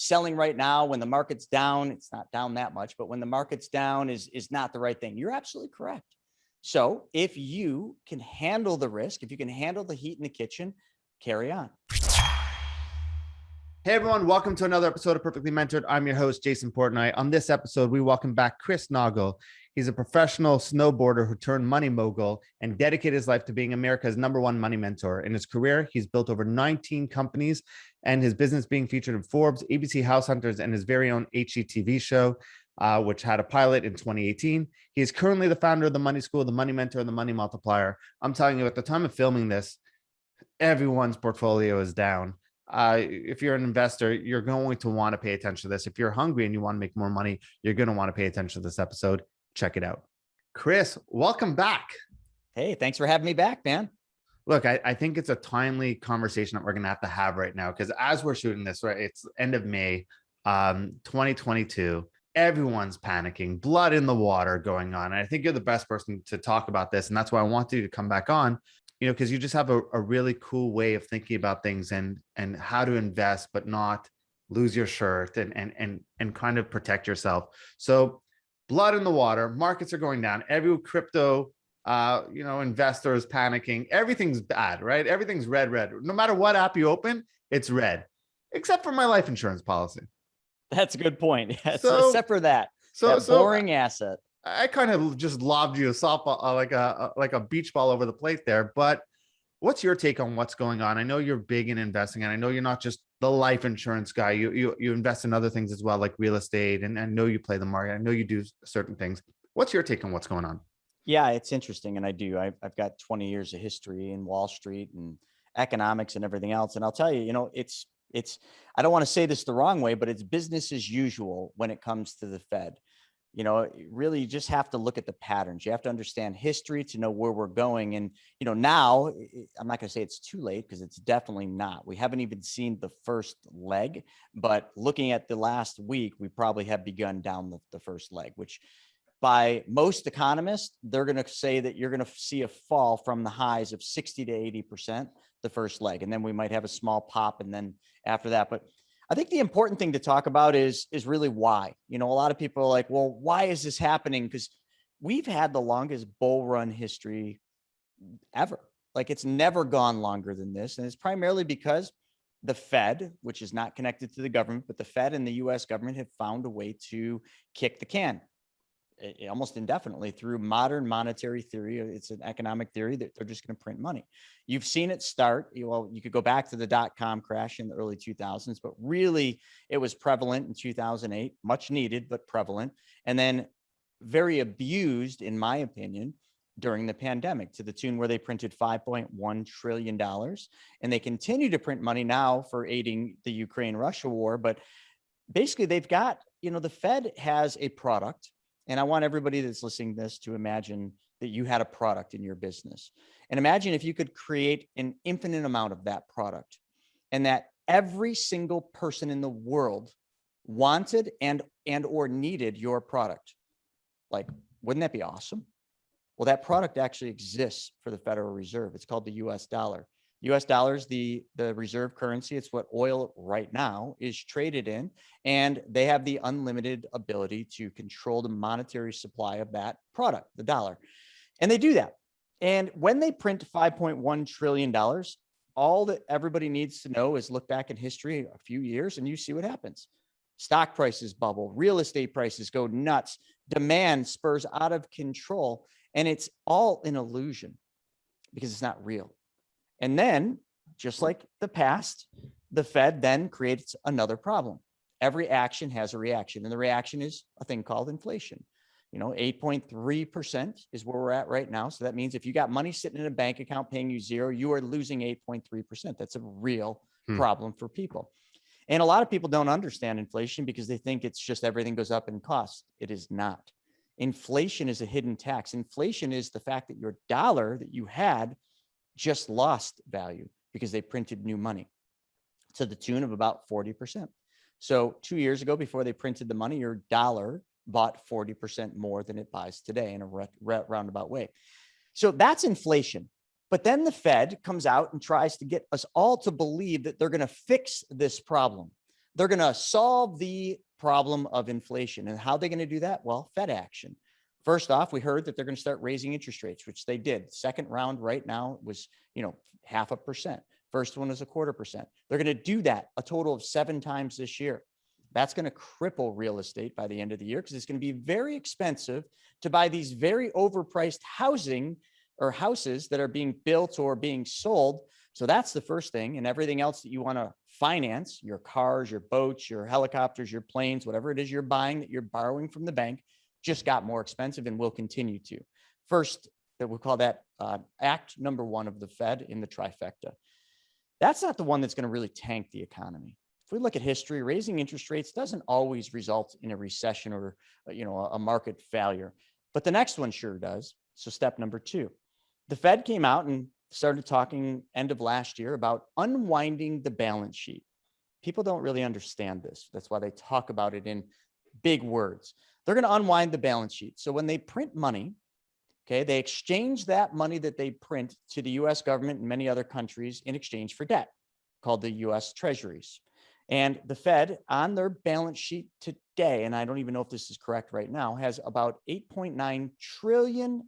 selling right now when the market's down, it's not down that much, but when the market's down is not the right thing. You're absolutely correct. So if you can handle the risk, if you can handle the heat in the kitchen, carry on. Hey everyone, welcome to another episode of Perfectly Mentored. I'm your host, Jason Portnoy. On this episode, we welcome back Chris Naugle. He's a professional snowboarder who turned money mogul and dedicated his life to being America's #1 money mentor. In his career, he's built over 19 companies and his business being featured in Forbes, ABC House Hunters, and his very own HGTV show, which had a pilot in 2018. He is currently the founder of the Money School, the Money Mentor, and the Money Multiplier. I'm telling you, at the time of filming this, everyone's portfolio is down. If you're an investor, you're going to want to pay attention to this. If you're hungry and you want to make more money, you're going to want to pay attention to this episode. Check it out. Chris, welcome back. Hey, thanks for having me back, man. Look, I think it's a timely conversation that we're going to have right now, because as we're shooting this, right, it's end of May, 2022. Everyone's panicking, blood in the water going on. And I think you're the best person to talk about this. And that's why I want you to come back on, because you just have a really cool way of thinking about things and how to invest, but not lose your shirt and kind of protect yourself. So blood in the water, markets are going down. Every crypto, investor is panicking. Everything's bad, right? Everything's red. No matter what app you open, it's red, except for my life insurance policy. That's a good point. Except for that boring asset. I kind of just lobbed you a softball, like a beach ball over the plate there. But what's your take on what's going on? I know you're big in investing, and I know you're not just the life insurance guy. You invest in other things as well, like real estate, and I know you play the market. I know you do certain things. What's your take on what's going on? Yeah, it's interesting, and I do. I've got 20 years of history in Wall Street and economics and everything else, and I'll tell you, it's. I don't want to say this the wrong way, but it's business as usual when it comes to the Fed. Really, you just have to look at the patterns. You have to understand history to know where we're going. And, now I'm not going to say it's too late, because it's definitely not. We haven't even seen the first leg, but looking at the last week, we probably have begun down the first leg, which by most economists, they're going to say that you're going to see a fall from the highs of 60 to 80% the first leg. And then we might have a small pop. And then after that, but I think the important thing to talk about is really why. A lot of people are like, well, why is this happening? Because we've had the longest bull run history ever. Like, it's never gone longer than this. And it's primarily because the Fed, which is not connected to the government, but the Fed and the US government have found a way to kick the can almost indefinitely through modern monetary theory. It's an economic theory that they're just going to print money. You've seen it start. Well, you could go back to the dot-com crash in the early 2000s, but really it was prevalent in 2008, much needed, but prevalent. And then very abused, in my opinion, during the pandemic, to the tune where they printed $5.1 trillion. And they continue to print money now for aiding the Ukraine-Russia war. But basically they've got, the Fed has a product. And I want everybody that's listening to this to imagine that you had a product in your business. And imagine if you could create an infinite amount of that product, and that every single person in the world wanted and or needed your product. Like, wouldn't that be awesome? Well, that product actually exists for the Federal Reserve. It's called the US dollar. US dollar is the reserve currency. It's what oil right now is traded in. And they have the unlimited ability to control the monetary supply of that product, the dollar. And they do that. And when they print $5.1 trillion, all that everybody needs to know is look back in history a few years and you see what happens. Stock prices bubble, real estate prices go nuts, demand spurs out of control. And it's all an illusion because it's not real. And then, just like the past, the Fed then creates another problem. Every action has a reaction, and the reaction is a thing called inflation. 8.3% is where we're at right now. So that means if you got money sitting in a bank account paying you zero, you are losing 8.3%. That's a real problem for people. And a lot of people don't understand inflation because they think it's just everything goes up in cost. It is not. Inflation is a hidden tax. Inflation is the fact that your dollar that you had just lost value because they printed new money to the tune of about 40%. So 2 years ago, before they printed the money, your dollar bought 40% more than it buys today in a roundabout way. So that's inflation. But then the Fed comes out and tries to get us all to believe that they're going to fix this problem. They're going to solve the problem of inflation. And how are they going to do that? Well, Fed action. First off, we heard that they're going to start raising interest rates, which they did. Second round right now was, 0.5%. First one is 0.25%. They're going to do that a total of 7 times this year. That's going to cripple real estate by the end of the year because it's going to be very expensive to buy these very overpriced housing or houses that are being built or being sold. So that's the first thing. And everything else that you want to finance, your cars, your boats, your helicopters, your planes, whatever it is you're buying that you're borrowing from the bank, just got more expensive and will continue to. First, that we'll call that act number 1 of the Fed in the trifecta. That's not the one that's going to really tank the economy. If we look at history, raising interest rates doesn't always result in a recession or, a market failure, but the next one sure does. So step number 2, the Fed came out and started talking end of last year about unwinding the balance sheet. People don't really understand this. That's why they talk about it in big words. They're going to unwind the balance sheet. So when they print money, okay, they exchange that money that they print to the US government and many other countries in exchange for debt called the US Treasuries. And the Fed on their balance sheet today, and I don't even know if this is correct right now, has about $8.9 trillion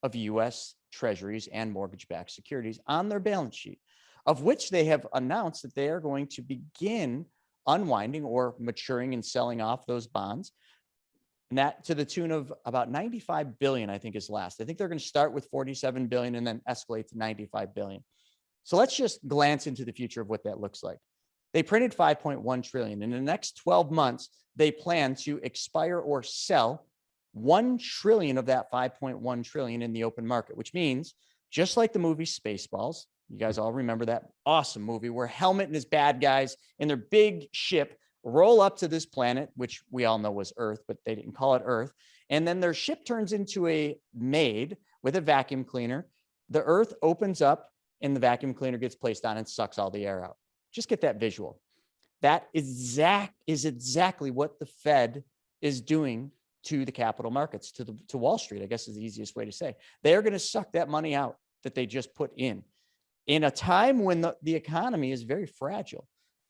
of US Treasuries and mortgage-backed securities on their balance sheet, of which they have announced that they are going to begin unwinding or maturing and selling off those bonds. And that to the tune of about 95 billion, I think is last. I think they're going to start with 47 billion and then escalate to 95 billion. So let's just glance into the future of what that looks like. They printed 5.1 trillion. In the next 12 months, they plan to expire or sell 1 trillion of that 5.1 trillion in the open market, which means just like the movie Spaceballs, you guys all remember that awesome movie where Helmet and his bad guys in their big ship roll up to this planet, which we all know was Earth, but they didn't call it Earth. And then their ship turns into a maid with a vacuum cleaner. The Earth opens up and the vacuum cleaner gets placed on and sucks all the air out. Just get that visual. That is exactly what the Fed is doing to the capital markets, to Wall Street, I guess is the easiest way to say. They are going to suck that money out that they just put in a time when the economy is very fragile.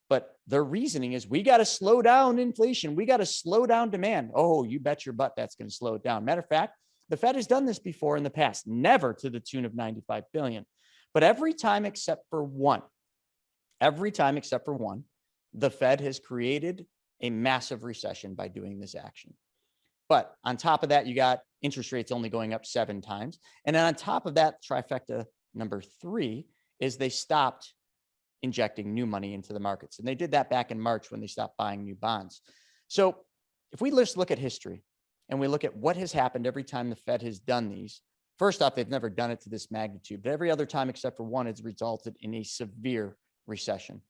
But their reasoning is we got to slow down inflation. We got to slow down demand. Oh, you bet your butt that's going to slow it down. Matter of fact, the Fed has done this before in the past, never to the tune of 95 billion. But every time except for one, the Fed has created a massive recession by doing this action. But on top of that, you got interest rates only going up 7 times. And then on top of that, trifecta number 3 is they stopped injecting new money into the markets. And they did that back in March when they stopped buying new bonds. So if we just look at history and we look at what has happened every time the Fed has done these, first off, they've never done it to this magnitude, but every other time except for one, it's resulted in a severe recession.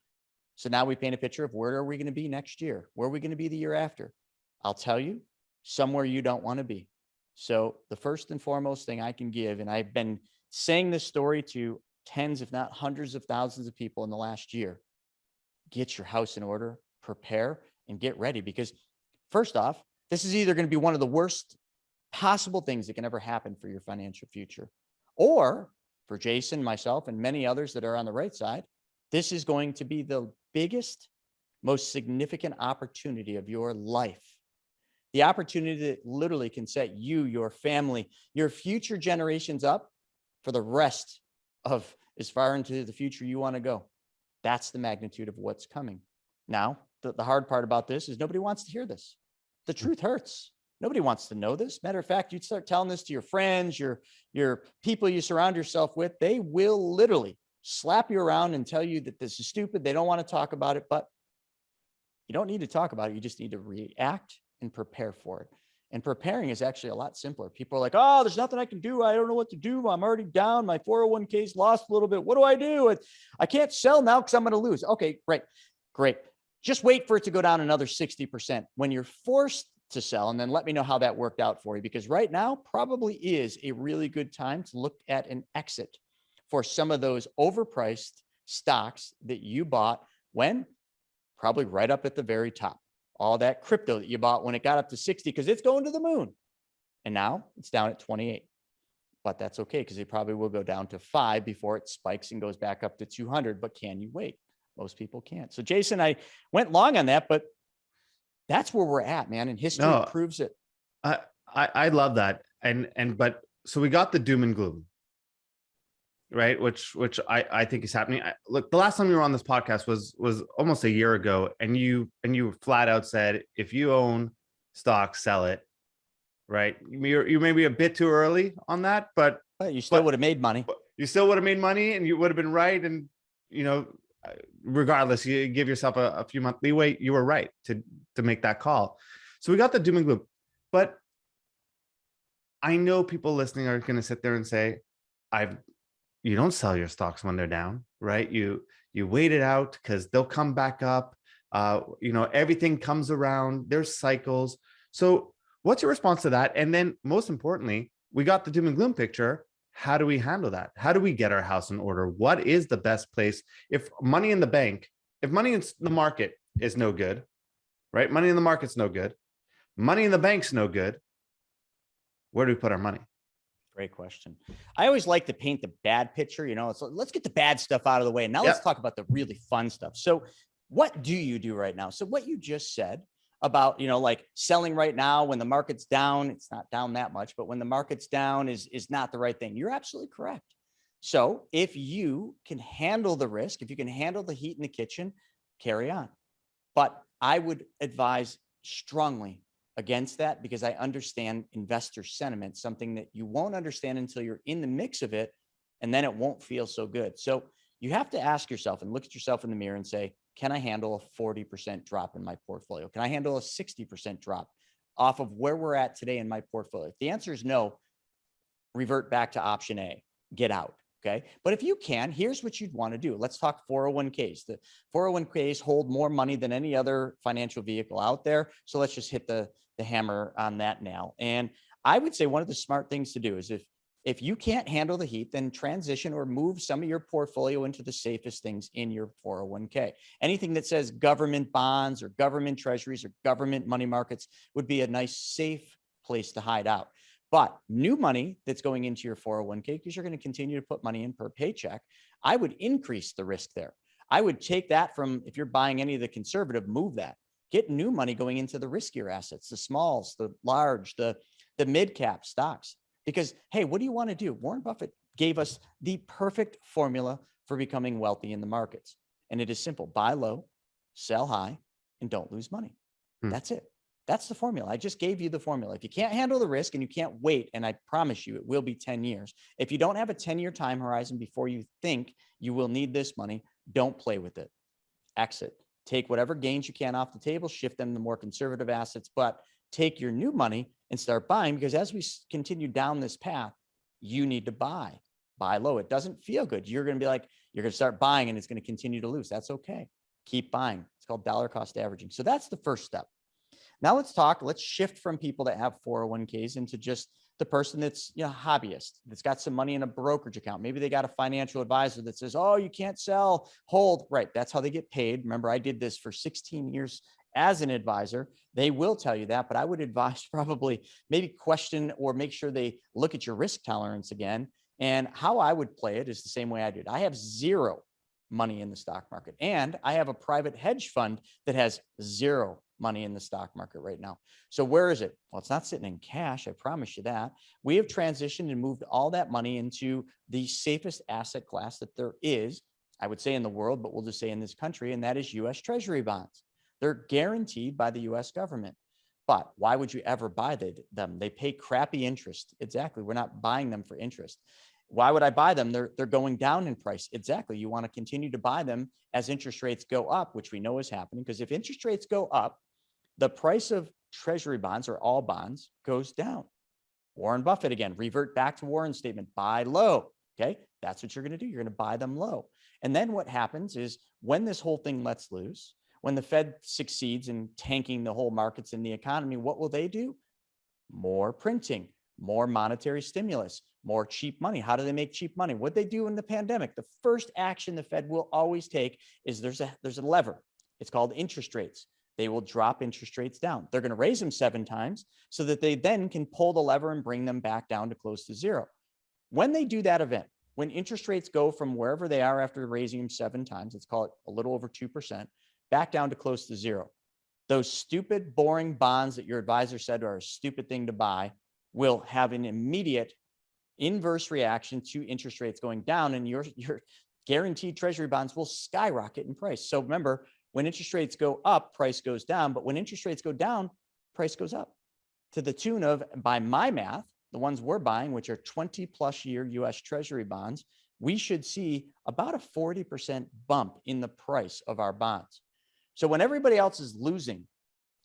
So now we paint a picture of where are we going to be next year? Where are we going to be the year after? I'll tell you, somewhere you don't want to be. So the first and foremost thing I can give, and I've been saying this story to tens, if not hundreds of thousands of people in the last year, get your house in order, prepare, and get ready. Because first off, this is either going to be one of the worst possible things that can ever happen for your financial future, or for Jason, myself, and many others that are on the right side, this is going to be the biggest, most significant opportunity of your life. The opportunity that literally can set you, your family, your future generations up for the rest of as far into the future you want to go. That's the magnitude of what's coming. Now, the hard part about this is nobody wants to hear this. The truth hurts. Nobody wants to know this. Matter of fact, you start telling this to your friends, your people you surround yourself with, they will literally slap you around and tell you that this is stupid. They don't want to talk about it, but you don't need to talk about it. You just need to react and prepare for it. And preparing is actually a lot simpler. People are like, oh, there's nothing I can do. I don't know what to do. I'm already down. My 401k's lost a little bit. What do I do? I can't sell now because I'm going to lose. Okay, great. Just wait for it to go down another 60% when you're forced to sell. And then let me know how that worked out for you. Because right now probably is a really good time to look at an exit for some of those overpriced stocks that you bought when probably right up at the very top. All that crypto that you bought when it got up to 60 because it's going to the moon. And now it's down at 28. But that's okay because it probably will go down to 5 before it spikes and goes back up to 200. But can you wait? Most people can't. So Jason, I went long on that, but that's where we're at, man. And history No, proves it. I love that. But so we got the doom and gloom, right? Which I think is happening. Look, the last time you were on this podcast was almost a year ago, and you flat out said, if you own stock, sell it. Right? You may be a bit too early on that, but you still would have made money. You still would have made money, and you would have been right. And regardless, you give yourself a few month leeway. You were right to make that call. So we got the doom and gloom, but I know people listening are going to sit there and say, you don't sell your stocks when they're down, right? You wait it out because they'll come back up. Everything comes around. There's cycles. So what's your response to that? And then most importantly, we got the doom and gloom picture. How do we handle that? How do we get our house in order? What is the best place? If money in the bank, if money in the market is no good, right? Money in the market's no good. Money in the bank's no good. Where do we put our money? Great question. I always like to paint the bad picture. So let's get the bad stuff out of the way. And now let's talk about the really fun stuff. So what do you do right now? So what you just said about, like selling right now when the market's down, it's not down that much, but when the market's down is not the right thing. You're absolutely correct. So if you can handle the risk, if you can handle the heat in the kitchen, carry on. But I would advise strongly against that, because I understand investor sentiment, something that you won't understand until you're in the mix of it, and then it won't feel so good. So you have to ask yourself and look at yourself in the mirror and say, can I handle a 40% drop in my portfolio? Can I handle a 60% drop off of where we're at today in my portfolio? If the answer is no, revert back to option A, get out. Okay. But if you can, here's what you'd want to do. Let's talk 401ks. The 401ks hold more money than any other financial vehicle out there. So let's just hit the hammer on that now. And I would say one of the smart things to do is if you can't handle the heat, then transition or move some of your portfolio into the safest things in your 401k. Anything that says government bonds or government treasuries or government money markets would be a nice, safe place to hide out. But new money that's going into your 401k, because you're going to continue to put money in per paycheck, I would increase the risk there. I would take that from, if you're buying any of the conservative, move that. Get new money going into the riskier assets, the smalls, the large, the mid-cap stocks. Because, hey, what do you want to do? Warren Buffett gave us the perfect formula for becoming wealthy in the markets. And it is simple. Buy low, sell high, and don't lose money. That's it. That's the formula. I just gave you the formula. If you can't handle the risk and you can't wait, and I promise you it will be 10 years. If you don't have a 10-year time horizon before you think you will need this money, don't play with it. Exit. Take whatever gains you can off the table, shift them to more conservative assets, but take your new money and start buying, because as we continue down this path, you need to buy low. It doesn't feel good. You're going to be like, you're going to start buying and it's going to continue to lose. That's okay. Keep buying. It's called dollar cost averaging. So that's the first step. Now let's shift from people that have 401ks into just the person that's, hobbyist, that's got some money in a brokerage account. Maybe they got a financial advisor that says, oh, you can't sell, hold. Right. That's how they get paid. Remember, I did this for 16 years as an advisor. They will tell you that, but I would advise probably maybe question or make sure they look at your risk tolerance again. And how I would play it is the same way I did. I have zero money in the stock market, and I have a private hedge fund that has zero money in the stock market right now. So where is it? Well, it's not sitting in cash. I promise you that. We have transitioned and moved all that money into the safest asset class that there is, I would say in the world, but we'll just say in this country, and that is U.S. Treasury bonds. They're guaranteed by the U.S. government. But why would you ever buy them? They pay crappy interest. Exactly. We're not buying them for interest. Why would I buy them? They're going down in price. Exactly. You want to continue to buy them as interest rates go up, which we know is happening, because if interest rates go up, the price of treasury bonds or all bonds goes down. Warren Buffett, again, revert back to Warren's statement, buy low. Okay. That's what you're going to do. You're going to buy them low. And then what happens is when this whole thing lets loose, when the Fed succeeds in tanking the whole markets and the economy, what will they do? More printing, more monetary stimulus, more cheap money. How do they make cheap money? What they do in the pandemic, the first action the Fed will always take is there's a lever. It's called interest rates. They will drop interest rates down. They're going to raise them 7 times so that they then can pull the lever and bring them back down to close to zero. When they do that event, when interest rates go from wherever they are after raising them 7 times, let's call it a little over 2%, back down to close to zero. Those stupid, boring bonds that your advisor said are a stupid thing to buy will have an immediate inverse reaction to interest rates going down, and your guaranteed treasury bonds will skyrocket in price. So remember, when interest rates go up, price goes down, but when interest rates go down, price goes up to the tune of, by my math, the ones we're buying, which are 20 plus year US treasury bonds, we should see about a 40% bump in the price of our bonds. So when everybody else is losing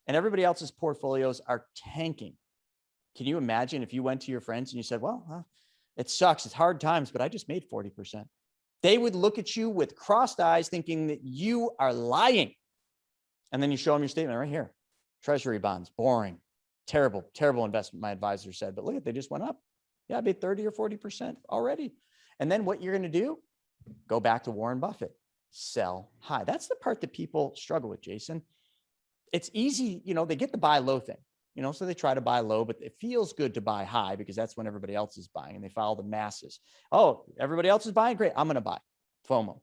and everybody else's portfolios are tanking, can you imagine if you went to your friends and you said, well, it sucks, it's hard times, but I just made 40%. They would look at you with crossed eyes thinking that you are lying. And then you show them your statement right here. Treasury bonds, boring, terrible, terrible investment, my advisor said. But look at, they just went up. Yeah, I made 30 or 40% already. And then what you're going to do, go back to Warren Buffett, sell high. That's the part that people struggle with, Jason. It's easy, they get the buy low thing, so they try to buy low, but it feels good to buy high because that's when everybody else is buying and they follow the masses. Oh, everybody else is buying, great, I'm going to buy. FOMO.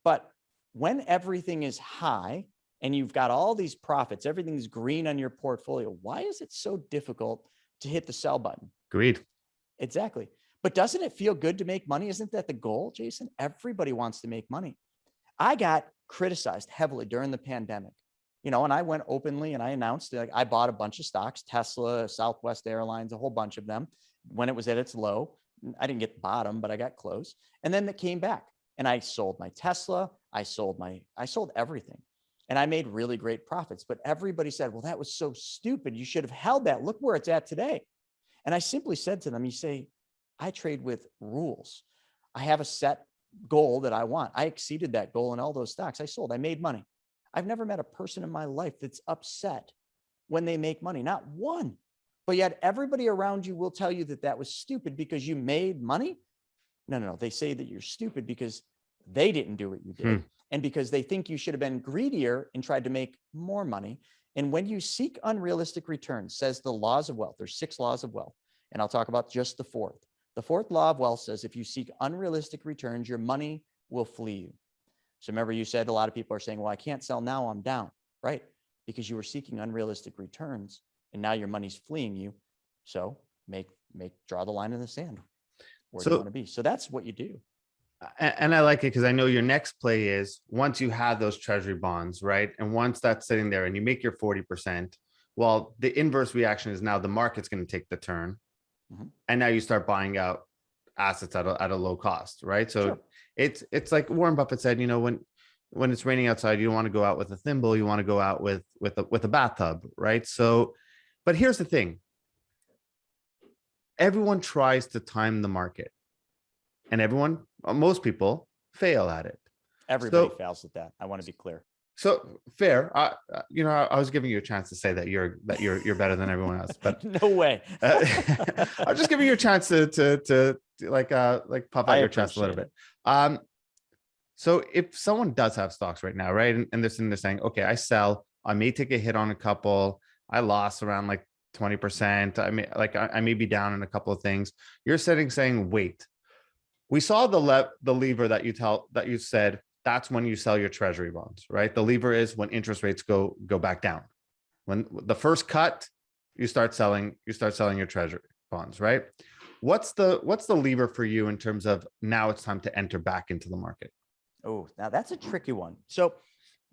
But when everything is high and you've got all these profits, everything's green on your portfolio, why is it so difficult to hit the sell button? Agreed. Exactly. But doesn't it feel good to make money? Isn't that the goal, Jason? Everybody wants to make money. I got criticized heavily during the pandemic, and I went openly and I announced that I bought a bunch of stocks, Tesla, Southwest Airlines, a whole bunch of them when it was at its low. I didn't get the bottom, but I got close. And then it came back and I sold my Tesla. I sold everything and I made really great profits. But everybody said, well, that was so stupid. You should have held that. Look where it's at today. And I simply said to them, you say, I trade with rules. I have a set goal that I want. I exceeded that goal in all those stocks I sold. I made money. I've never met a person in my life that's upset when they make money, not one. But yet everybody around you will tell you that that was stupid because you made money. No. They say that you're stupid because they didn't do what you did. And because they think you should have been greedier and tried to make more money. And when you seek unrealistic returns, says the laws of wealth, there's 6 laws of wealth. And I'll talk about just the 4th. The 4th law of wealth says, if you seek unrealistic returns, your money will flee you. So remember, you said a lot of people are saying, well, I can't sell now, I'm down, right? Because you were seeking unrealistic returns and now your money's fleeing you. So draw the line in the sand. Where do you want to be? So that's what you do. And I like it because I know your next play is once you have those treasury bonds, right? And once that's sitting there and you make your 40%, well, the inverse reaction is now the market's going to take the turn. And now you start buying out assets at a low cost, right? So sure. It's like Warren Buffett said, when it's raining outside, you don't want to go out with a thimble, you want to go out with a bathtub, right? So, but here's the thing. Everyone tries to time the market and most people fail at it. Everybody fails at that. I want to be clear. So fair. I was giving you a chance to say that you're better than everyone else, but no way. I'm just giving you a chance to like puff out your chest a little bit. So if someone does have stocks right now, right, and they're sitting there saying, okay, I sell, I may take a hit on a couple, I lost around like 20%. I may be down in a couple of things. You're saying, wait, we saw the lever that you said. That's when you sell your treasury bonds, right? The lever is when interest rates go back down. When the first cut, you start selling your treasury bonds, right? What's the lever for you in terms of now it's time to enter back into the market? Oh, now that's a tricky one. So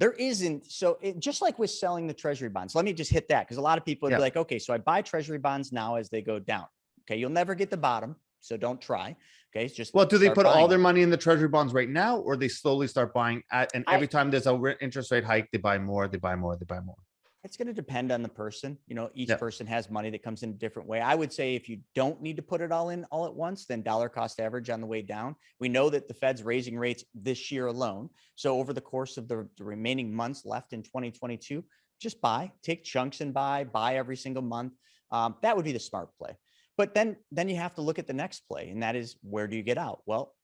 just like with selling the treasury bonds, let me just hit that because a lot of people would be like, okay, so I buy treasury bonds now as they go down. Okay, you'll never get the bottom, so don't try. Okay, it's just do they put all their money in the treasury bonds right now, or they slowly start buying every time there's a interest rate hike, they buy more. It's going to depend on the person. Each person has money that comes in a different way. I would say if you don't need to put it all in all at once, then dollar cost average on the way down. We know that the Fed's raising rates this year alone. So over the course of the remaining months left in 2022, just take chunks and buy every single month. That would be the smart play. But then you have to look at the next play, and that is, where do you get out? Well,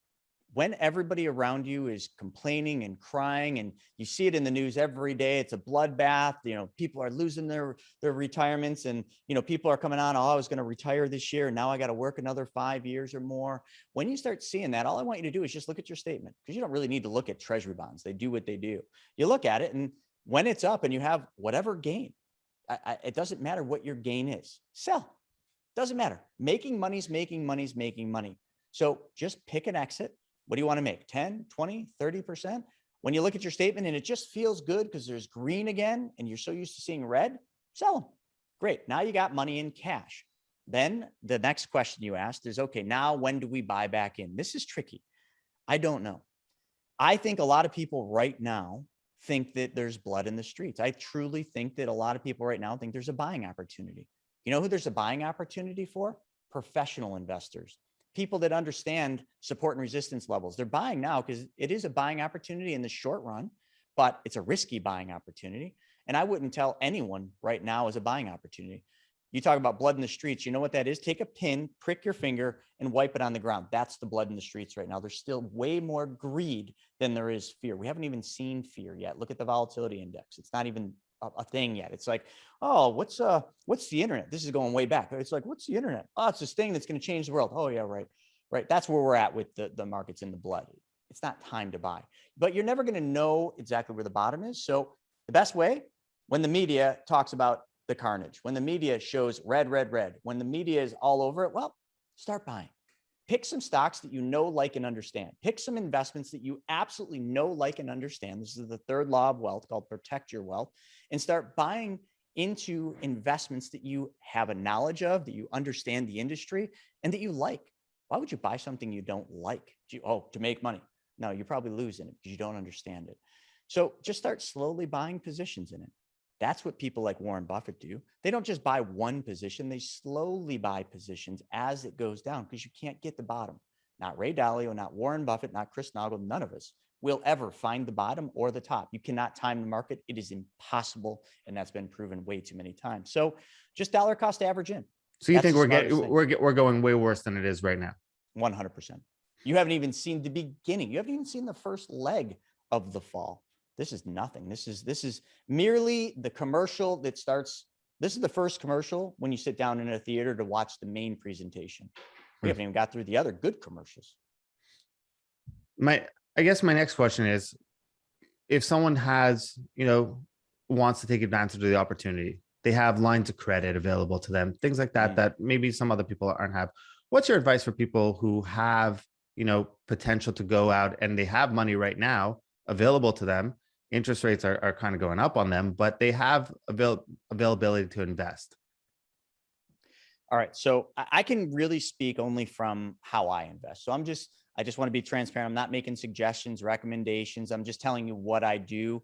when everybody around you is complaining and crying, and you see it in the news every day, it's a bloodbath. People are losing their retirements, and people are coming on, oh, I was going to retire this year and now I got to work another 5 years or more. When you start seeing that, all I want you to do is just look at your statement, because you don't really need to look at treasury bonds. They do what they do. You look at it, and when it's up and you have whatever gain, it doesn't matter what your gain is, sell. Doesn't matter. Making money's making money's making money. So just pick an exit. What do you want to make? 10, 20, 30%? When you look at your statement and it just feels good because there's green again and you're so used to seeing red, sell them. Great. Now you got money in cash. Then the next question you asked is, okay, now when do we buy back in? This is tricky. I don't know. I think a lot of people right now think that there's blood in the streets. I truly think that a lot of people right now think there's a buying opportunity. You know who there's a buying opportunity for? Professional investors. People that understand support and resistance levels. They're buying now because it is a buying opportunity in the short run, but it's a risky buying opportunity. And I wouldn't tell anyone right now is a buying opportunity. You talk about blood in the streets. You know what that is? Take a pin, prick your finger, and wipe it on the ground. That's the blood in the streets right now. There's still way more greed than there is fear. We haven't even seen fear yet. Look at the volatility index. It's not even a thing yet. It's like, oh, what's the internet? This is going way back. It's like, what's the internet? Oh, it's this thing that's going to change the world. Oh yeah, right. That's where we're at with the markets in the blood. It's not time to buy, but you're never going to know exactly where the bottom is. So the best way, when the media talks about the carnage, when the media shows red, when the media is all over it, well, start buying. Pick some stocks that you know, like, and understand. Pick some investments that you absolutely know, like, and understand. This is the third law of wealth, called protect your wealth, and start buying into investments that you have a knowledge of, that you understand the industry, and that you like. Why would you buy something you don't like? To make money? No, you're probably losing it because you don't understand it. So just start slowly buying positions in it. That's what people like Warren Buffett do. They don't just buy one position. They slowly buy positions as it goes down, because you can't get the bottom. Not Ray Dalio, not Warren Buffett, not Chris Naugle. None of us will ever find the bottom or the top. You cannot time the market. It is impossible. And that's been proven way too many times. So just dollar cost average in. So you think we're going way worse than it is right now? 100%. You haven't even seen the beginning. You haven't even seen the first leg of the fall. This is nothing. This is merely the commercial that starts. This is the first commercial when you sit down in a theater to watch the main presentation. We haven't even got through the other good commercials. I guess my next question is, if someone has, wants to take advantage of the opportunity, they have lines of credit available to them, things like that, that maybe some other people aren't have. What's your advice for people who have, potential to go out and they have money right now available to them? Interest rates are kind of going up on them, but they have availability to invest. All right. So I can really speak only from how I invest. So I just want to be transparent. I'm not making suggestions, recommendations. I'm just telling you what I do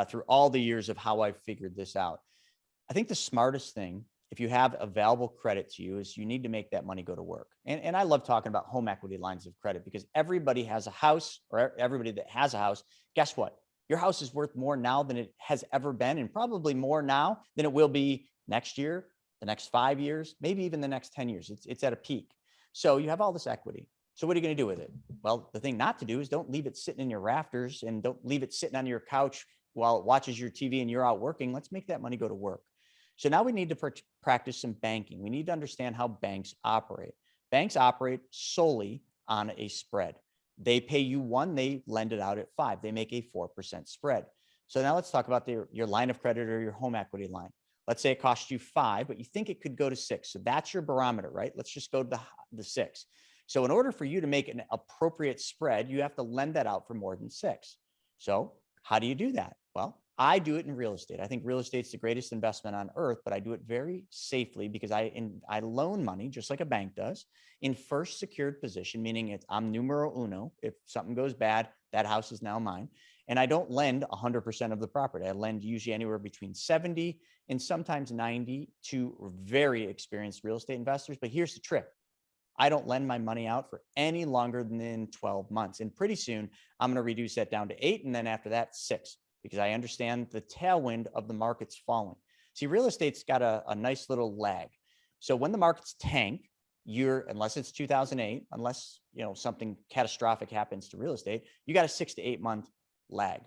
through all the years of how I've figured this out. I think the smartest thing, if you have available credit to you, is you need to make that money go to work. And I love talking about home equity lines of credit, because everybody has a house, or everybody that has a house, guess what? Your house is worth more now than it has ever been, and probably more now than it will be next year, the next 5 years, maybe even the next 10 years. It's at a peak. So you have all this equity. So what are you going to do with it? Well, the thing not to do is don't leave it sitting in your rafters, and don't leave it sitting on your couch while it watches your TV and you're out working. Let's make that money go to work. So now we need to practice some banking. We need to understand how banks operate. Banks operate solely on a spread. They pay you 1, they lend it out at 5. They make a 4% spread. So now let's talk about your line of credit or your home equity line. Let's say it costs you 5, but you think it could go to 6. So that's your barometer, right? Let's just go to the 6. So in order for you to make an appropriate spread, you have to lend that out for more than 6. So how do you do that? Well, I do it in real estate. I think real estate's the greatest investment on earth, but I do it very safely because I loan money, just like a bank does, in first secured position, meaning I'm numero uno. If something goes bad, that house is now mine. And I don't lend 100% of the property. I lend usually anywhere between 70 and sometimes 90 to very experienced real estate investors. But here's the trick. I don't lend my money out for any longer than 12 months. And pretty soon I'm going to reduce that down to 8. And then after that, 6. Because I understand the tailwind of the markets falling. See, real estate's got a nice little lag. So when the markets tank, unless it's 2008, unless, something catastrophic happens to real estate, you got a 6 to 8 month lag.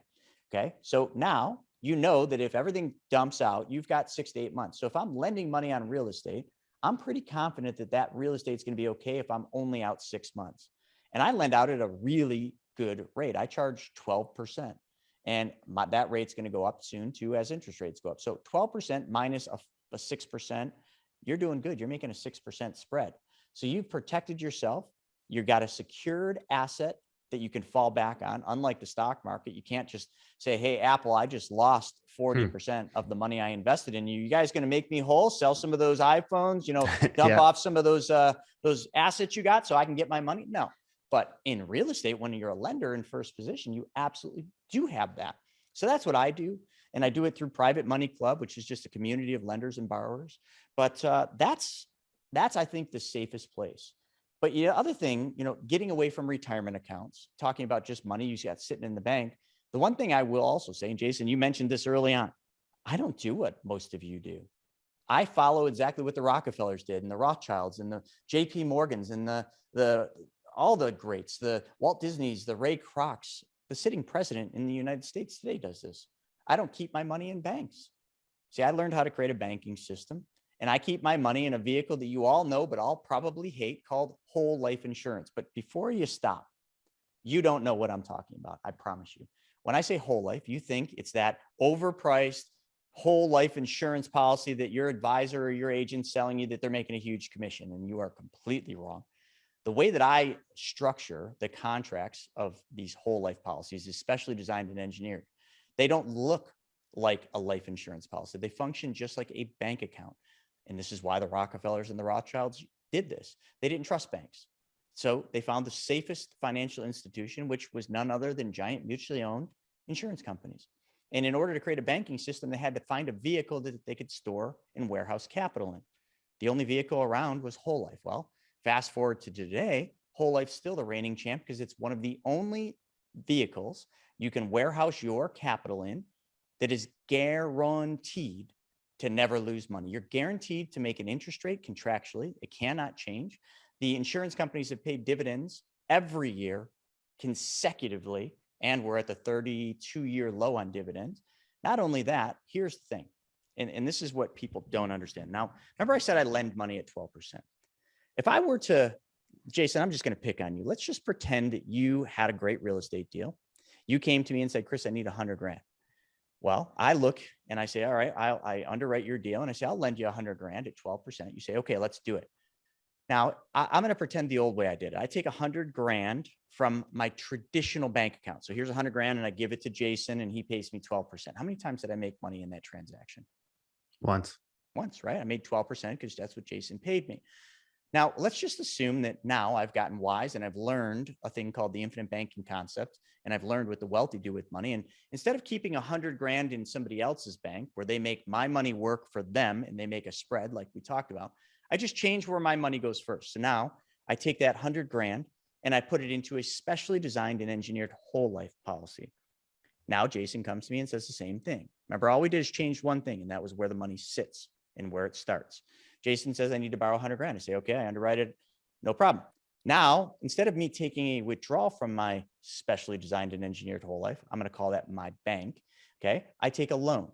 Okay. So now you know that if everything dumps out, you've got 6 to 8 months. So if I'm lending money on real estate, I'm pretty confident that that real estate's going to be okay if I'm only out 6 months. And I lend out at a really good rate. I charge 12%. And that rate's going to go up soon too as interest rates go up. So 12% minus a 6%, you're doing good. You're making a 6% spread. So you've protected yourself. You've got a secured asset that you can fall back on. Unlike the stock market, you can't just say, hey, Apple, I just lost 40% of the money I invested in you. You guys going to make me whole? Sell some of those iPhones, dump off some of those assets you got so I can get my money? No. But in real estate, when you're a lender in first position, you absolutely do have that. So that's what I do. And I do it through Private Money Club, which is just a community of lenders and borrowers. But that's, I think, the safest place. But the other thing, getting away from retirement accounts, talking about just money you got sitting in the bank. The one thing I will also say, and Jason, you mentioned this early on, I don't do what most of you do. I follow exactly what the Rockefellers did and the Rothschilds and the JP Morgans and all the greats, the Walt Disneys, the Ray Krocs. The sitting president in the United States today does this. I don't keep my money in banks. See, I learned how to create a banking system, and I keep my money in a vehicle that you all know, but I'll probably hate, called whole life insurance. But before you stop, you don't know what I'm talking about. I promise you. When I say whole life, you think it's that overpriced whole life insurance policy that your advisor or your agent's selling you that they're making a huge commission, and you are completely wrong. The way that I structure the contracts of these whole life policies is specially designed and engineered. They don't look like a life insurance policy. They function just like a bank account. And this is why the Rockefellers and the Rothschilds did this. They didn't trust banks. So they found the safest financial institution, which was none other than giant mutually owned insurance companies. And in order to create a banking system, they had to find a vehicle that they could store and warehouse capital in. The only vehicle around was whole life. Well, fast forward to today, whole life's still the reigning champ because it's one of the only vehicles you can warehouse your capital in that is guaranteed to never lose money. You're guaranteed to make an interest rate contractually. It cannot change. The insurance companies have paid dividends every year consecutively, and we're at the 32-year low on dividends. Not only that, here's the thing, and this is what people don't understand. Now, remember I said I lend money at 12%. If I were to, Jason, I'm just going to pick on you. Let's just pretend that you had a great real estate deal. You came to me and said, Chris, I need $100,000. Well, I look and I say, all right, I underwrite your deal. And I say, I'll lend you $100,000 at 12%. You say, okay, let's do it. Now I'm going to pretend the old way I did it. I take $100,000 from my traditional bank account. So here's $100,000 and I give it to Jason and he pays me 12%. How many times did I make money in that transaction? Once, right? I made 12% because that's what Jason paid me. Now, let's just assume that now I've gotten wise and I've learned a thing called the infinite banking concept, and I've learned what the wealthy do with money. And instead of keeping $100,000 in somebody else's bank where they make my money work for them and they make a spread like we talked about, I just change where my money goes first. So now I take that $100,000 and I put it into a specially designed and engineered whole life policy. Now Jason comes to me and says the same thing. Remember, all we did is change one thing, and that was where the money sits and where it starts. Jason says, I need to borrow $100,000. I say, okay, I underwrite it. No problem. Now, instead of me taking a withdrawal from my specially designed and engineered whole life, I'm going to call that my bank. Okay. I take a loan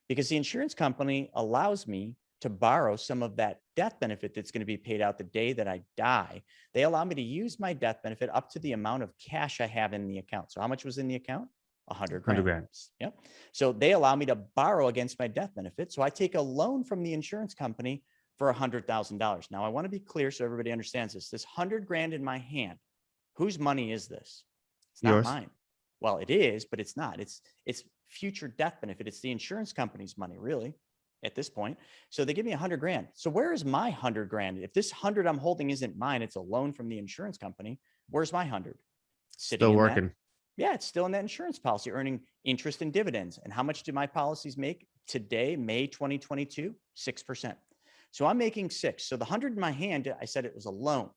because the insurance company allows me to borrow some of that death benefit that's going to be paid out the day that I die. They allow me to use my death benefit up to the amount of cash I have in the account. So how much was in the account? $100,000. Yep. So they allow me to borrow against my death benefit. So I take a loan from the insurance company for $100,000. Now I want to be clear so everybody understands this. This $100,000 in my hand, whose money is this? It's not Yours. mine. Well, it is, but it's not. It's future death benefit. It's the insurance company's money, really, at this point. So they give me $100,000. So where is my $100,000? If this 100 I'm holding isn't mine, it's a loan from the insurance company. Where's my 100? Sitting Still in working. Yeah, it's still in that insurance policy, earning interest and dividends. And how much do my policies make today, May 2022? 6%. So I'm making 6. So the 100 in my hand, I said it was a loan.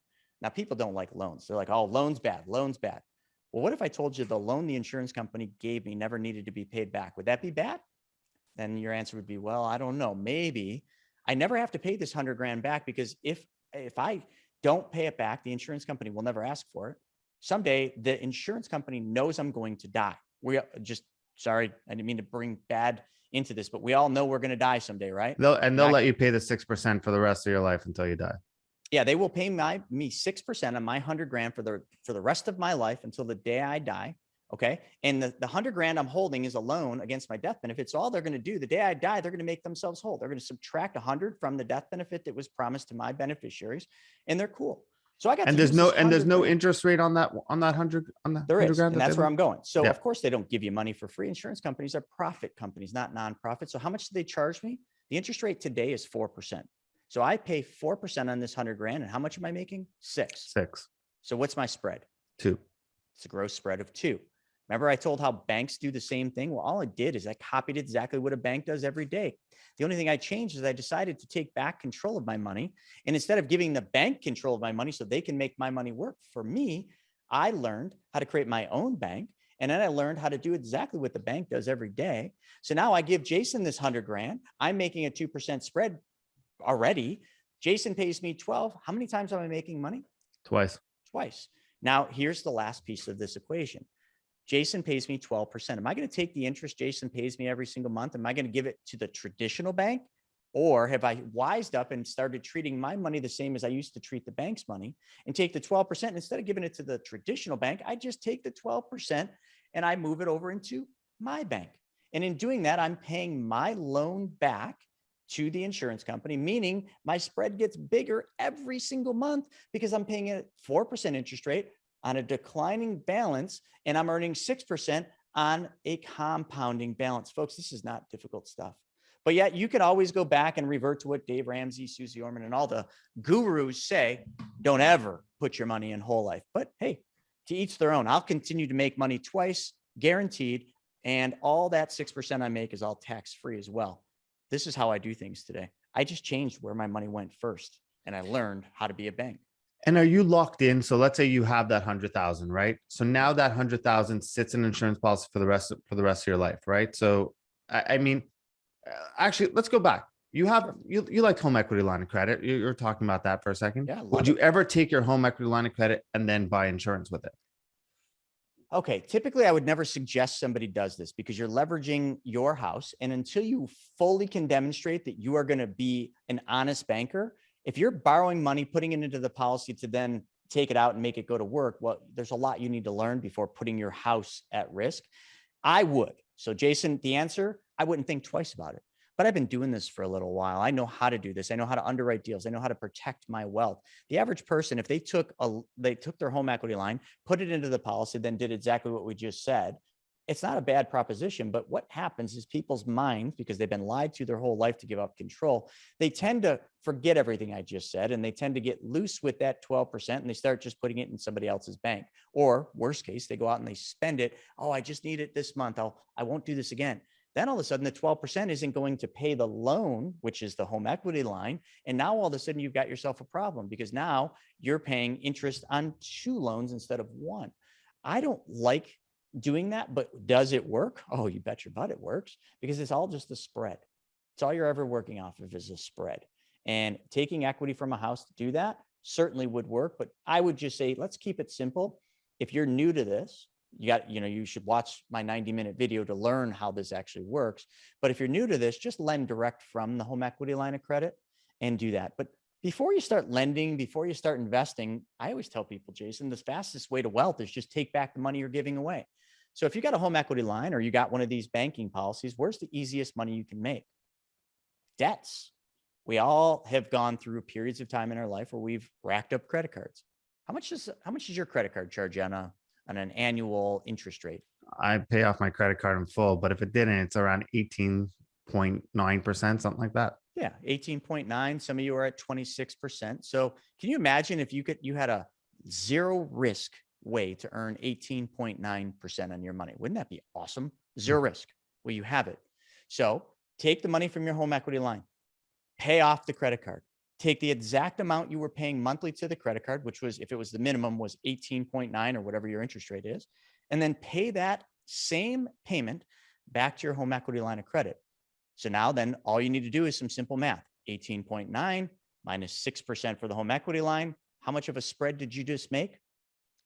Now people don't like loans. They're like, oh, loan's bad, loan's bad. Well, what if I told you the loan the insurance company gave me never needed to be paid back? Would that be bad? Then your answer would be, well, I don't know, maybe. I never have to pay this $100,000 back because if I don't pay it back. The insurance company will never ask for it. Someday the insurance company knows I'm going to die. Sorry, I didn't mean to bring bad into this, but we all know we're going to die someday, right? They'll let you pay the 6% for the rest of your life until you die. Yeah, they will pay me 6% on my 100 grand for the rest of my life until the day I die. Okay. And the 100 grand I'm holding is a loan against my death benefit. So all they're going to do the day I die, they're going to make themselves whole. They're going to subtract 100 from the death benefit that was promised to my beneficiaries, and they're cool. So I got and there's no interest rate on that 100 there is, and that's where I'm going. So yeah. Of course they don't give you money for free. Insurance companies are profit companies, not nonprofit. So how much do they charge me? The interest rate today is 4%. So I pay 4% on this 100 grand, and how much am I making? 6. So what's my spread? 2. It's a gross spread of 2. Remember I told how banks do the same thing? Well, all I did is I copied exactly what a bank does every day. The only thing I changed is I decided to take back control of my money. And instead of giving the bank control of my money so they can make my money work for me, I learned how to create my own bank. And then I learned how to do exactly what the bank does every day. So now I give Jason this 100 grand. I'm making a 2% spread already. Jason pays me 12. How many times am I making money? Twice. Now, here's the last piece of this equation. Jason pays me 12%. Am I going to take the interest Jason pays me every single month? Am I going to give it to the traditional bank? Or have I wised up and started treating my money the same as I used to treat the bank's money and take the 12%? And instead of giving it to the traditional bank, I just take the 12% and I move it over into my bank. And in doing that, I'm paying my loan back to the insurance company, meaning my spread gets bigger every single month because I'm paying a 4% interest rate on a declining balance, and I'm earning 6% on a compounding balance. Folks, this is not difficult stuff. But yet you can always go back and revert to what Dave Ramsey, Susie Orman, and all the gurus say. Don't ever put your money in whole life. But hey, to each their own. I'll continue to make money twice, guaranteed, and all that 6% I make is all tax-free as well. This is how I do things today. I just changed where my money went first, and I learned how to be a bank. And are you locked in? So let's say you have that 100,000, right? So now that 100,000 sits in an insurance policy for the rest of your life, right? So I mean, actually, let's go back. You like home equity line of credit. You're talking about that for a second. Yeah. Would you ever take your home equity line of credit and then buy insurance with it? Okay. Typically, I would never suggest somebody does this because you're leveraging your house. And until you fully can demonstrate that you are going to be an honest banker, if you're borrowing money, putting it into the policy to then take it out and make it go to work, well, there's a lot you need to learn before putting your house at risk. I would. So Jason, the answer, I wouldn't think twice about it. But I've been doing this for a little while. I know how to do this. I know how to underwrite deals. I know how to protect my wealth. The average person, if they took their home equity line, put it into the policy, then did exactly what we just said, it's not a bad proposition. But what happens is people's minds, because they've been lied to their whole life to give up control, they tend to forget everything I just said, and they tend to get loose with that 12%, and they start just putting it in somebody else's bank. Or worst case, they go out and they spend it. Oh, I just need it this month. I won't do this again. Then all of a sudden the 12% isn't going to pay the loan, which is the home equity line. And now all of a sudden you've got yourself a problem because now you're paying interest on 2 loans instead of 1. I don't like doing that, but does it work? Oh, you bet your butt it works, because it's all just the spread. It's all you're ever working off of is a spread. And taking equity from a house to do that certainly would work. But I would just say, let's keep it simple. If you're new to this, you should watch my 90-minute video to learn how this actually works. But if you're new to this, just lend direct from the home equity line of credit and do that. But before you start lending, before you start investing, I always tell people, Jason, the fastest way to wealth is just take back the money you're giving away. So if you got a home equity line or you got one of these banking policies, where's the easiest money you can make? Debts. We all have gone through periods of time in our life where we've racked up credit cards. How much does your credit card charge you on an annual interest rate? I pay off my credit card in full, but if it didn't, it's around 18.9%, something like that. Yeah, 18.9. Some of you are at 26%. So can you imagine if you had a zero risk way to earn 18.9% on your money? Wouldn't that be awesome? Zero risk. Well, you have it. So take the money from your home equity line, pay off the credit card, take the exact amount you were paying monthly to the credit card, which was, if it was the minimum, was 18.9 or whatever your interest rate is, and then pay that same payment back to your home equity line of credit. So now then all you need to do is some simple math. 18.9 minus 6% for the home equity line. How much of a spread did you just make?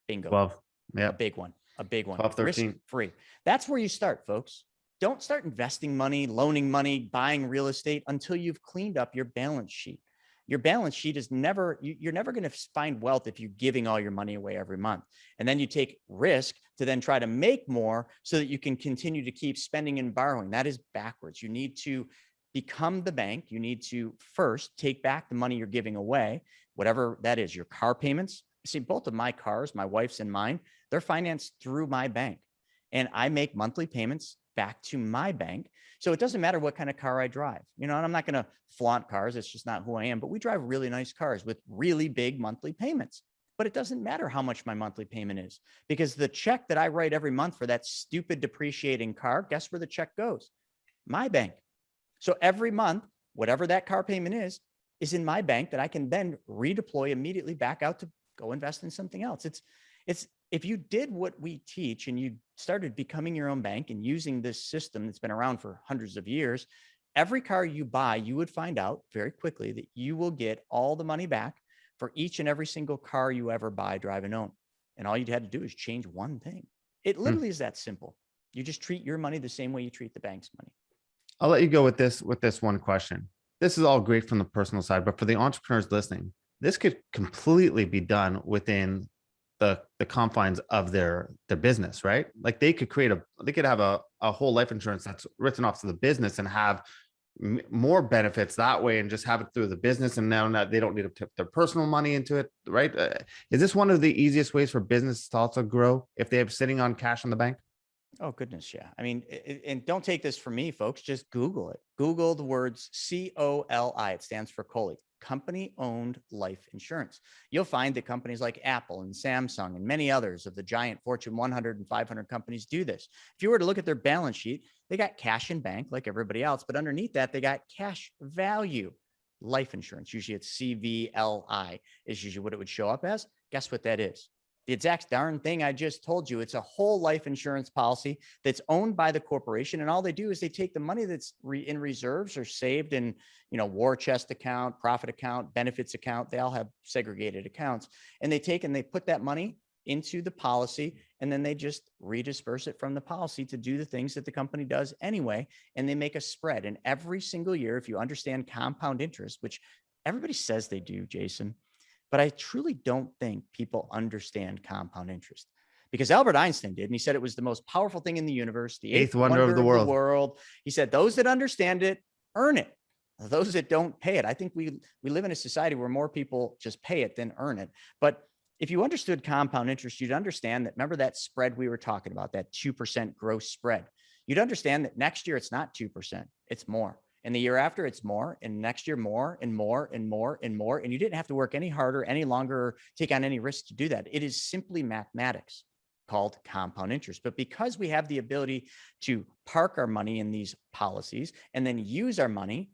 Bingo. 12. Yeah. A big one. A big one. 12, 13. Risk free. That's where you start, folks. Don't start investing money, loaning money, buying real estate until you've cleaned up your balance sheet. Your balance sheet is never, you're never going to find wealth if you're giving all your money away every month. And then you take risk to then try to make more so that you can continue to keep spending and borrowing. That is backwards. You need to become the bank. You need to first take back the money you're giving away, whatever that is, your car payments. See, both of my cars, my wife's and mine, they're financed through my bank. And I make monthly payments back to my bank. So it doesn't matter what kind of car I drive, and I'm not going to flaunt cars. It's just not who I am, but we drive really nice cars with really big monthly payments. But it doesn't matter how much my monthly payment is, because the check that I write every month for that stupid depreciating car, guess where the check goes? My bank. So every month, whatever that car payment is in my bank that I can then redeploy immediately back out to go invest in something else. It's if you did what we teach and you started becoming your own bank and using this system that's been around for hundreds of years, every car you buy, you would find out very quickly that you will get all the money back for each and every single car you ever buy, drive, and own. And all you'd had to do is change one thing. It literally is that simple. You just treat your money the same way you treat the bank's money. I'll let you go with this one question. This is all great from the personal side, but for the entrepreneurs listening, this could completely be done within the confines of their business, right? Like they could have a whole life insurance that's written off to the business and have more benefits that way, and just have it through the business. And now they don't need to put their personal money into it, right? Is this one of the easiest ways for business to also grow if they have sitting on cash in the bank? Oh, goodness. Yeah. I mean, and don't take this from me, folks. Just Google it. Google the words COLI. It stands for COLI, company owned life insurance. You'll find that companies like Apple and Samsung and many others of the giant Fortune 100 and 500 companies do this. If you were to look at their balance sheet, they got cash in bank like everybody else, but underneath that, they got cash value life insurance. Usually it's CVLI is usually what it would show up as. Guess what that is? The exact darn thing I just told you. It's a whole life insurance policy that's owned by the corporation. And all they do is they take the money that's in reserves or saved in, war chest account, profit account, benefits account. They all have segregated accounts, and they put that money into the policy, and then they just redisperse it from the policy to do the things that the company does anyway. And they make a spread. And every single year, if you understand compound interest, which everybody says they do, Jason, but I truly don't think people understand compound interest, because Albert Einstein did. And he said it was the most powerful thing in the universe, the eighth wonder of the world. He said, those that understand it, earn it. Those that don't, pay it. I think we live in a society where more people just pay it than earn it. But if you understood compound interest, you'd understand that, remember that spread we were talking about, that 2% gross spread. You'd understand that next year it's not 2%, it's more. And the year after, it's more, and next year more and more and more and more. And you didn't have to work any harder, any longer, or take on any risk to do that. It is simply mathematics called compound interest. But because we have the ability to park our money in these policies and then use our money,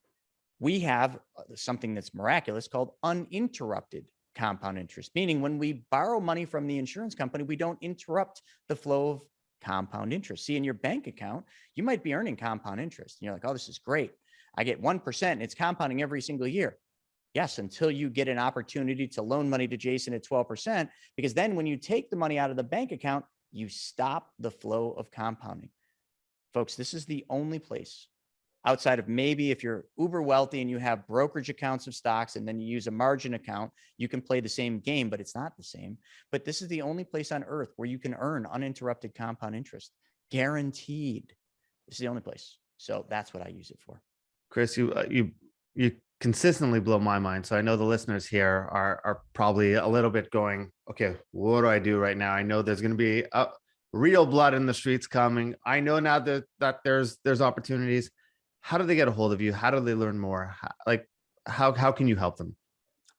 we have something that's miraculous called uninterrupted compound interest, meaning when we borrow money from the insurance company, we don't interrupt the flow of compound interest. See, in your bank account, you might be earning compound interest. And you're like, oh, this is great. I get 1% and it's compounding every single year. Yes, until you get an opportunity to loan money to Jason at 12%, because then when you take the money out of the bank account, you stop the flow of compounding. Folks, this is the only place outside of maybe if you're uber wealthy and you have brokerage accounts of stocks and then you use a margin account, you can play the same game, but it's not the same. But this is the only place on earth where you can earn uninterrupted compound interest, guaranteed. This is the only place. So that's what I use it for. Chris, you consistently blow my mind. So I know the listeners here are probably a little bit going, okay, what do I do right now? I know there's going to be real blood in the streets coming. I know now that there's opportunities. How do they get a hold of you? How do they learn more? How can you help them?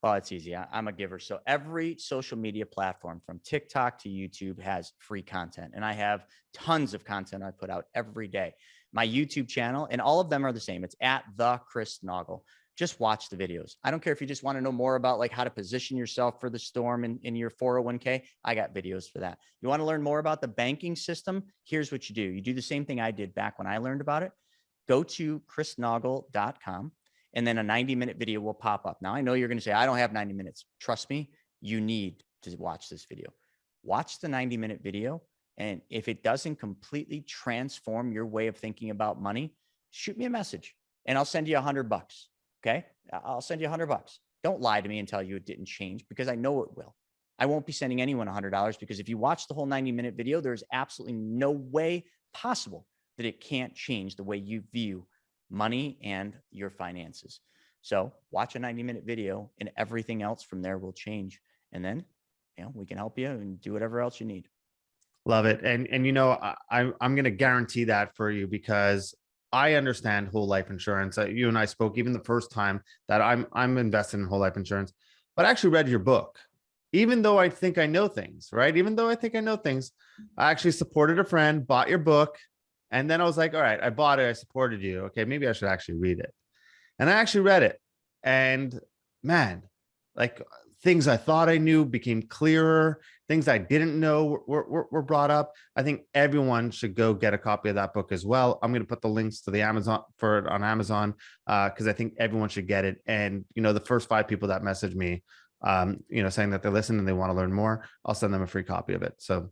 Oh, it's easy. I'm a giver. So every social media platform from TikTok to YouTube has free content. And I have tons of content I put out every day. My YouTube channel, and all of them are the same. It's at the Chris Naugle. Just watch the videos. I don't care if you just want to know more about like how to position yourself for the storm in your 401k. I got videos for that. You want to learn more about the banking system? Here's what you do. You do the same thing I did back when I learned about it. Go to chrisnaugle.com. And then a 90-minute video will pop up. Now, I know you're going to say, I don't have 90 minutes. Trust me, you need to watch this video. Watch the 90-minute video. And if it doesn't completely transform your way of thinking about money, shoot me a message and I'll send you $100. Okay. I'll send you $100. Don't lie to me and tell you it didn't change, because I know it will. I won't be sending anyone $100, because if you watch the whole 90-minute video, there's absolutely no way possible that it can't change the way you view money and your finances. So watch a 90-minute video and everything else from there will change. And then, we can help you and do whatever else you need. Love it. And I'm going to guarantee that for you, because I understand whole life insurance. You and I spoke even the first time that I'm invested in whole life insurance, but I actually read your book. Even though I think I know things, right? Even though I think I know things, I actually supported a friend, bought your book. And then I was like, all right, I bought it. I supported you. Okay, maybe I should actually read it. And I actually read it. And man, like, things I thought I knew became clearer. Things I didn't know were brought up. I think everyone should go get a copy of that book as well. I'm going to put the links to the Amazon for it on Amazon, because I think everyone should get it. And, the first 5 people that message me, saying that they listen and they want to learn more, I'll send them a free copy of it. So,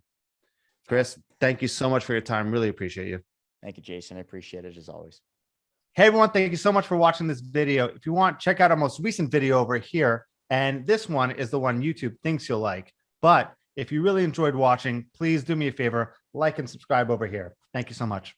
Chris, thank you so much for your time. Really appreciate you. Thank you, Jason. I appreciate it as always. Hey, everyone. Thank you so much for watching this video. If you want, check out our most recent video over here. And this one is the one YouTube thinks you'll like. But if you really enjoyed watching, please do me a favor, like and subscribe over here. Thank you so much.